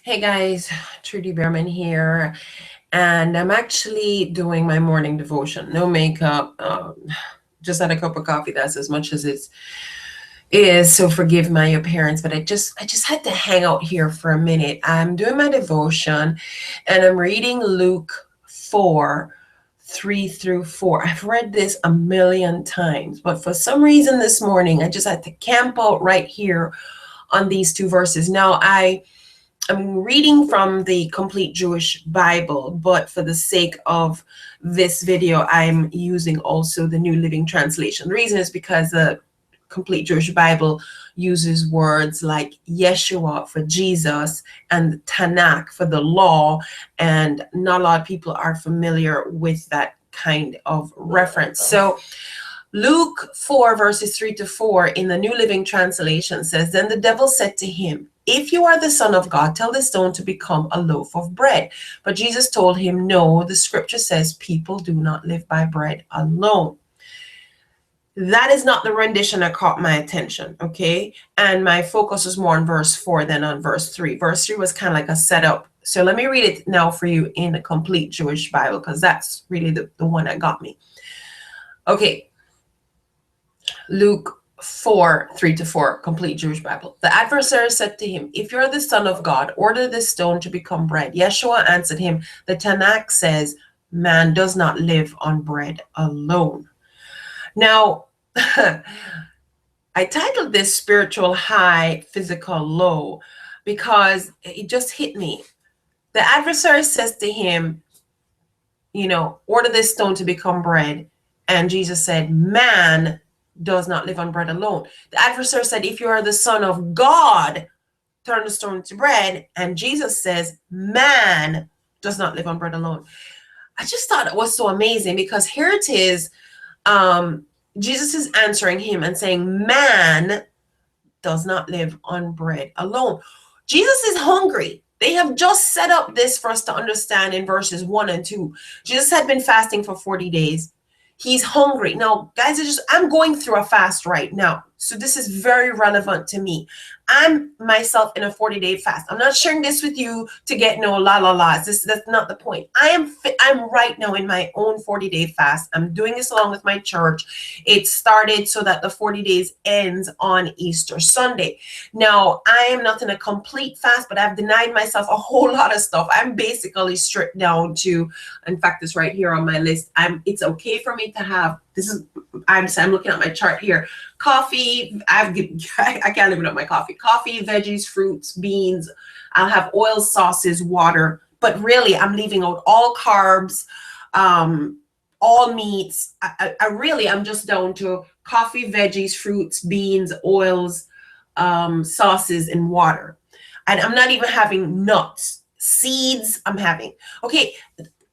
Hey guys, Trudy Behrman here, and I'm actually doing my morning devotion. No makeup, just had a cup of coffee. That's as much as it is. So forgive my appearance, but I just had to hang out here for a minute. I'm doing my devotion, and I'm reading Luke 4:3-4. I've read this a million times, but for some reason this morning I just had to camp out right here on these two verses. Now I'm reading from the Complete Jewish Bible, but for the sake of this video, I'm using also the New Living Translation. The reason is because the Complete Jewish Bible uses words like Yeshua for Jesus and Tanakh for the law, and not a lot of people are familiar with that kind of reference. So Luke 4:3-4 in the New Living Translation says, "Then the devil said to him, 'If you are the Son of God, tell this stone to become a loaf of bread.' But Jesus told him, 'No, the scripture says people do not live by bread alone.'" That is not the rendition that caught my attention, okay? And my focus was more on verse 4 than on verse 3. Verse 3 was kind of like a setup. So let me read it now for you in the Complete Jewish Bible, because that's really the one that got me. Okay. Luke 4:3-4, Complete Jewish Bible. "The adversary said to him, 'If you're the Son of God, order this stone to become bread.' Yeshua answered him, 'The Tanakh says, man does not live on bread alone.'" Now, I titled this Spiritual High, Physical Low, because it just hit me. The adversary says to him, order this stone to become bread. And Jesus said, man does not live on bread alone. The adversary said, "If you are the Son of God, turn the stone to bread." And Jesus says, man does not live on bread alone. I just thought it was so amazing, because here it is. Jesus is answering him and saying, man does not live on bread alone. Jesus is hungry. They have just set up this for us to understand in verses 1 and 2. Jesus had been fasting for 40 days. He's hungry. Now, guys, I'm going through a fast right now. So this is very relevant to me. I'm myself in a 40-day fast. I'm not sharing this with you to get no la-la-las. That's not the point. I'm right now in my own 40-day fast. I'm doing this along with my church. It started so that the 40 days ends on Easter Sunday. Now, I am not in a complete fast, but I've denied myself a whole lot of stuff. I'm basically stripped down to, in fact, it's right here on my list. It's okay for me to have, I'm looking at my chart here. Coffee, I can't live without my coffee. Coffee, veggies, fruits, beans. I'll have oil, sauces, water. But really, I'm leaving out all carbs, all meats. I'm just down to coffee, veggies, fruits, beans, oils, sauces, and water. And I'm not even having nuts, seeds. I'm having. Okay.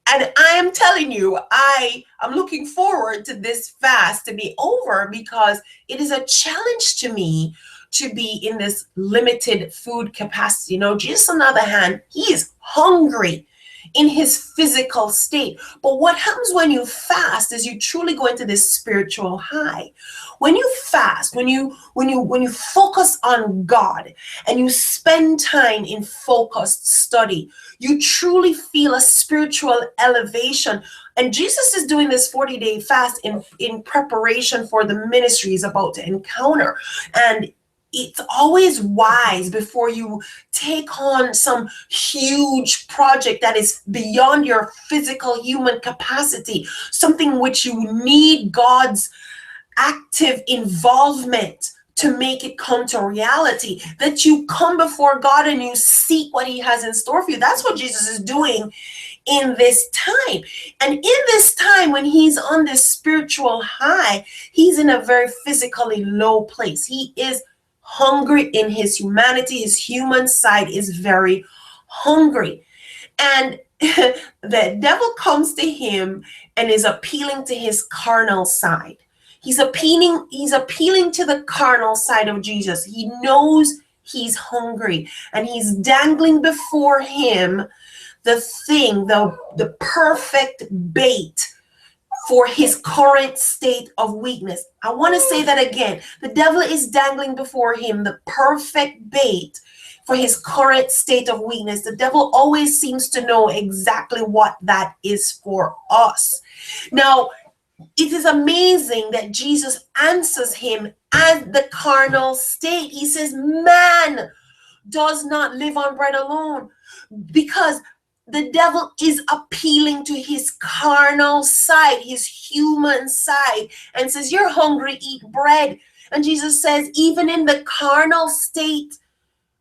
And I am telling you, I'm looking forward to this fast to be over, because it is a challenge to me to be in this limited food capacity. Jesus, on the other hand, he is hungry in his physical state. But what happens when you fast is you truly go into this spiritual high. When you fast, when you focus on God and you spend time in focused study, you truly feel a spiritual elevation. And Jesus is doing this 40-day fast in preparation for the ministry he's about to encounter. And it's always wise, before you take on some huge project that is beyond your physical human capacity, something which you need God's active involvement to make it come to reality, that you come before God and you seek what he has in store for you. That's what Jesus is doing in this time. And in this time, when he's on this spiritual high, he's in a very physically low place. He is hungry in his humanity. His human side is very hungry. And the devil comes to him and is appealing to his carnal side. He's appealing to the carnal side of Jesus. He knows he's hungry, and he's dangling before him the thing, the perfect bait for his current state of weakness. I want to say that again. The devil is dangling before him the perfect bait for his current state of weakness. The devil always seems to know exactly what that is for us. Now, it is amazing that Jesus answers him as the carnal state. He says, man does not live on bread alone, because the devil is appealing to his carnal side, his human side, and says, you're hungry, eat bread. And Jesus says, even in the carnal state,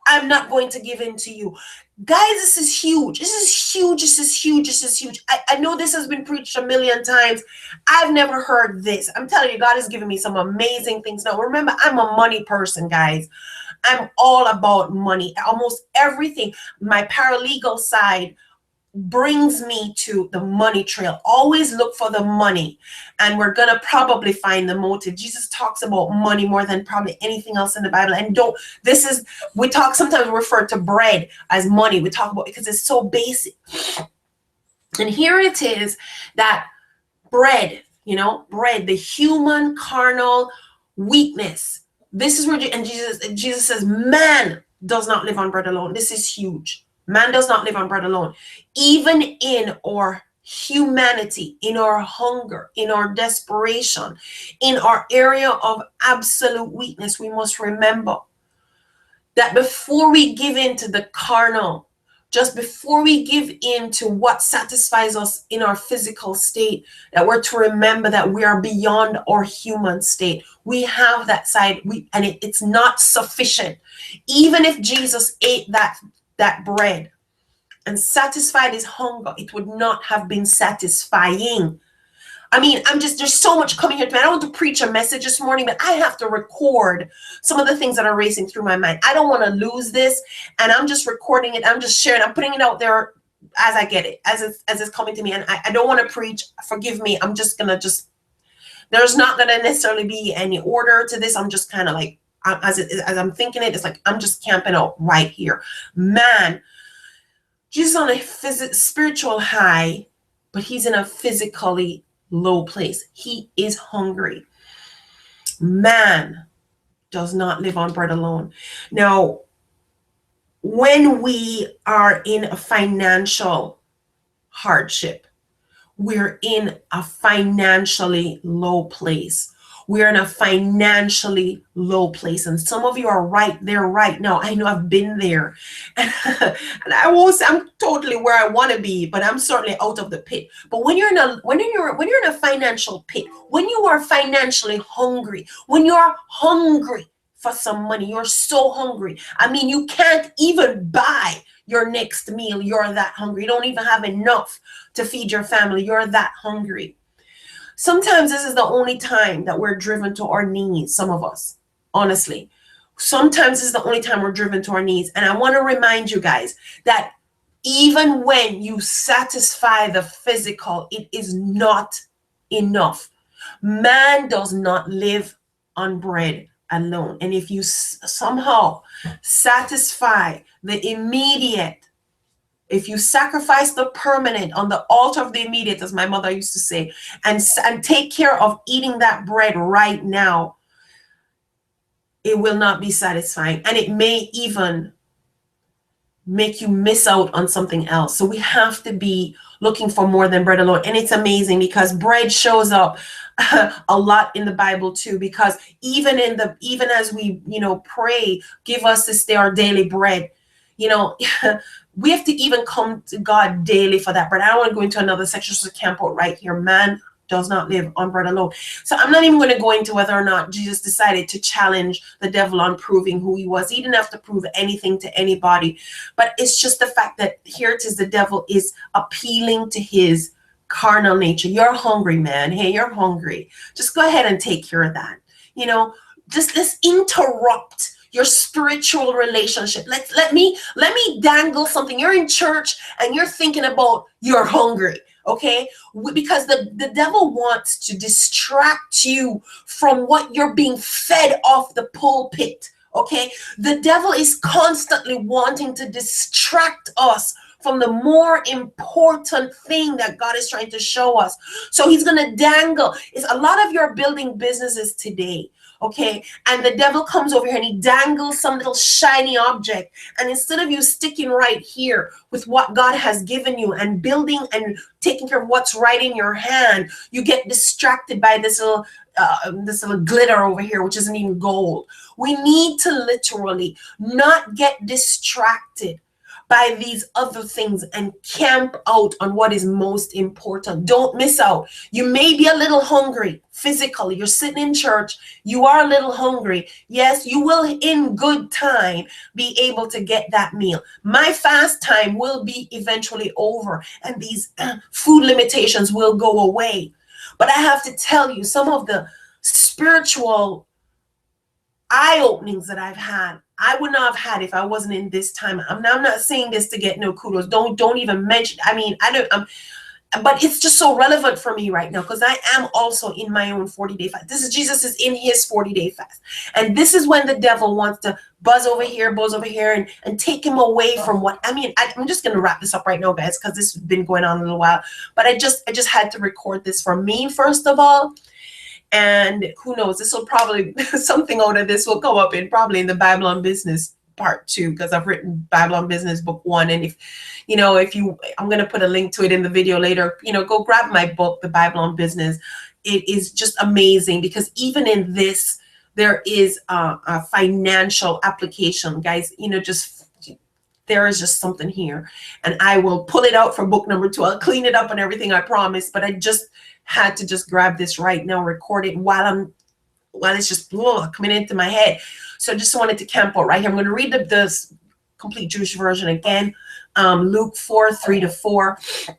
I'm not going to give in to you. Guys, this is huge. This is huge. This is huge. This is huge. I know this has been preached a million times. I've never heard this. I'm telling you, God has given me some amazing things. Now, remember, I'm a money person, guys. I'm all about money. Almost everything. My paralegal side brings me to the money trail. Always look for the money, and we're gonna probably find the motive. Jesus talks about money more than probably anything else in the Bible. And we talk, sometimes we refer to bread as money. We talk about, because it's so basic. And here it is that bread, bread, the human carnal weakness. This is where, and Jesus says, man does not live on bread alone. This is huge. Man does not live on bread alone. Even in our humanity, in our hunger, in our desperation, in our area of absolute weakness, we must remember that before we give in to the carnal, just before we give in to what satisfies us in our physical state, that we're to remember that we are beyond our human state. We have that side, and it's not sufficient. Even if Jesus ate that bread and satisfied his hunger, it would not have been satisfying. I mean, there's so much coming here to me. I don't want to preach a message this morning, but I have to record some of the things that are racing through my mind. I don't want to lose this, and I'm just recording it. I'm just sharing. I'm putting it out there as I get it, as it's coming to me. And I don't want to preach. Forgive me. I'm just gonna there's not gonna necessarily be any order to this. I'm just kind of like, as I'm thinking it, it's like I'm just camping out right here. Man, Jesus on a spiritual high, but he's in a physically low place. He is hungry. Man does not live on bread alone. Now, when we are in a financial hardship, we're in a financially low place. We're in a financially low place. And some of you are right there right now. I know I've been there. And I won't say I'm totally where I want to be, but I'm certainly out of the pit. But when you're in a financial pit, when you are financially hungry, when you're hungry for some money, you're so hungry. I mean, you can't even buy your next meal. You're that hungry. You don't even have enough to feed your family. You're that hungry. Sometimes this is the only time that we're driven to our knees, some of us, honestly. Sometimes this is the only time we're driven to our knees. And I want to remind you guys that even when you satisfy the physical, it is not enough. Man does not live on bread alone. And if you somehow satisfy the immediate, if you sacrifice the permanent on the altar of the immediate, as my mother used to say, and take care of eating that bread right now, it will not be satisfying. And it may even make you miss out on something else. So we have to be looking for more than bread alone. And it's amazing because bread shows up a lot in the Bible too, because even as we, pray, give us this day our daily bread, we have to even come to God daily for that bread. I don't want to go into another section, so camp out right here. Man does not live on bread alone. So I'm not even going to go into whether or not Jesus decided to challenge the devil on proving who he was. He didn't have to prove anything to anybody. But it's just the fact that here it is, the devil is appealing to his carnal nature. You're hungry, man. Hey, you're hungry. Just go ahead and take care of that. Just let's interrupt your spiritual relationship. Let me dangle something. You're in church and you're thinking about you're hungry, okay? Because the devil wants to distract you from what you're being fed off the pulpit, okay? The devil is constantly wanting to distract us from the more important thing that God is trying to show us. So he's going to dangle. It's a lot of your building businesses today. Okay, and the devil comes over here and he dangles some little shiny object. And instead of you sticking right here with what God has given you and building and taking care of what's right in your hand, you get distracted by this little glitter over here, which isn't even gold. We need to literally not get distracted by these other things and camp out on what is most important. Don't miss out. You may be a little hungry physically. You're sitting in church. You are a little hungry. Yes, you will in good time be able to get that meal. My fast time will be eventually over and these food limitations will go away. But I have to tell you, some of the spiritual eye openings that I've had, I would not have had if I wasn't in this time. I'm not saying this to get no kudos. Don't even mention. I mean, I don't. But it's just so relevant for me right now because I am also in my own 40-day fast. This is Jesus is in his 40-day fast, and this is when the devil wants to buzz over here, and take him away from what. I mean, I'm just gonna wrap this up right now, guys, because this has been going on a little while. But I just had to record this for me first of all. And who knows, this will probably, something out of this will come up in probably in the Bible on Business part 2, because I've written Bible on Business book 1. And if you, I'm going to put a link to it in the video later, go grab my book, The Bible on Business. It is just amazing because even in this, there is a financial application, guys, there is just something here. And I will pull it out for book number 2. I'll clean it up and everything, I promise. But I just had to just grab this right now, record it while it's just coming into my head. So I just wanted to camp out right here. I'm going to read the complete Jewish version again. Luke 4:3-4.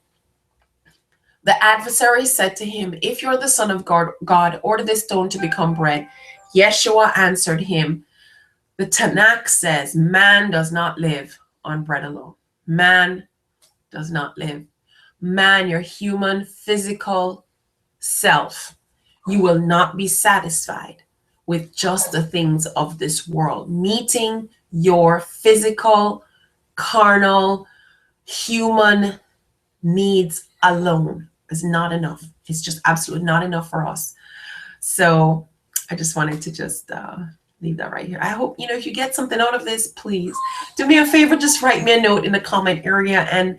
The adversary said to him, "If you're the Son of God, order this stone to become bread." Yeshua answered him, "The Tanakh says, man does not live on bread alone." Man does not live. Man, your human, physical self, you will not be satisfied with just the things of this world. Meeting your physical, carnal, human needs alone is not enough. It's just absolutely not enough for us. So I just wanted to just leave that right here. I hope, if you get something out of this, please do me a favor, just write me a note in the comment area and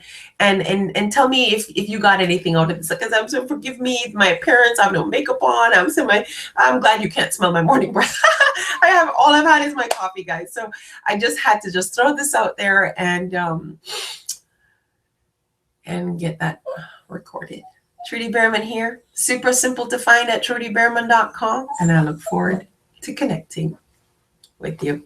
tell me if you got anything out of this, because I'm so, forgive me, my appearance, I have no makeup on, I'm glad you can't smell my morning breath. All I've had is my coffee, guys. So I just had to just throw this out there and get that recorded. Trudy Behrman here, super simple to find at trudybehrman.com, and I look forward to connecting with you.